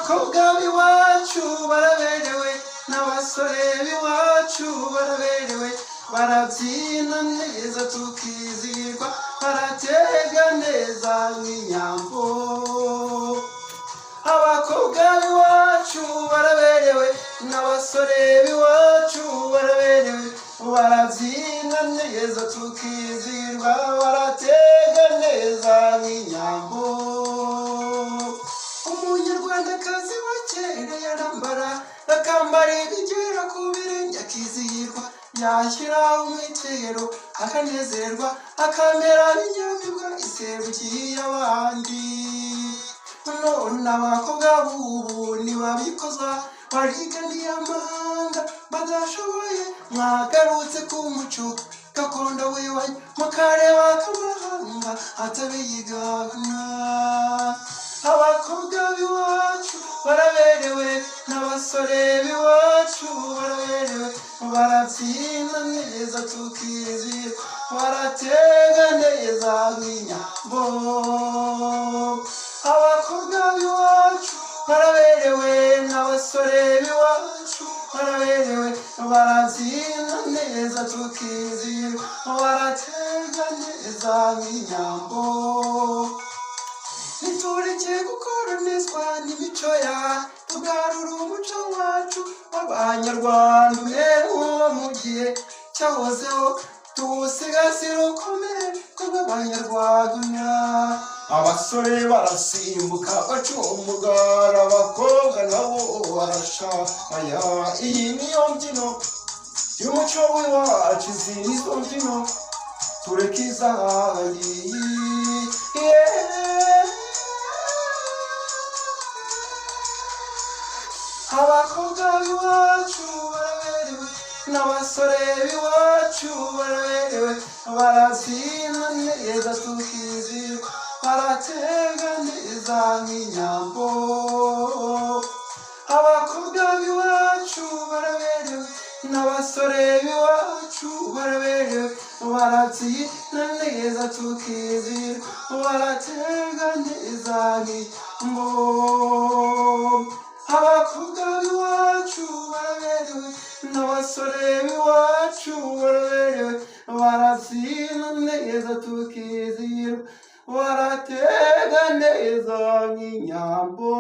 abakobwa b'iwacu baraberewe n'abasore b'iwacu baraberewe barabyina neza tukizihirwa baratega neza nk'inyambo abakobwa b'iwacu baraberewe n'abasore b'iwacu baraberewe barabyina neza tukizihirwa baratega neza nk'inyambo umunyarwandakazi wa kera yarambara akambara ibigera ku birenge akizihirwa yashyira umwitero akanezerwa akamera nk'inyamibwa iserukiye abandi none abakobwa b'ubu ntibabikozwa bariganiye amahanga badashoboye mwagarutse ku muco gakondo w'iwanyu mukareba k'amahanga atabiyigana abakobwa b'iwacu baraberewe n'abasore b'iwacu baraberewe barabyina neza tukizihirwa baratega neza nk'inyambo abakobwa b'iwacu baraberewe n'abasore b'iwacu baraberewe barabyina neza tukizihirwa baratega neza nk'inyambo ntitureke gukoronizwa n'imico ya tugarura umuco wacu w'abanyarwanda uwo mu gihe cyahozeho tuwusigasire ukomere kubw'abanyarwanda abasore barasimbuka baca umugara abakobwa nabo barashaya iyi niyo mbyino y'umuco w'iwacu izi nizo mbyino tureke izahari abakobwa b'iwacu baraberewe n'abasore b'iwacu baraberewe barabyina neza tukizihirwa baratega neza nk'inyambo abakobwa b'iwacu baraberewe n'abasore b'iwacu baraberewe barabyina neza tukizihirwa baratega neza nk'inyambo abakobwa b'iwacu baraberewe n'abasore b'iwacu baraberewe barabyina neza tukizihirwa baratega neza nk'inyambo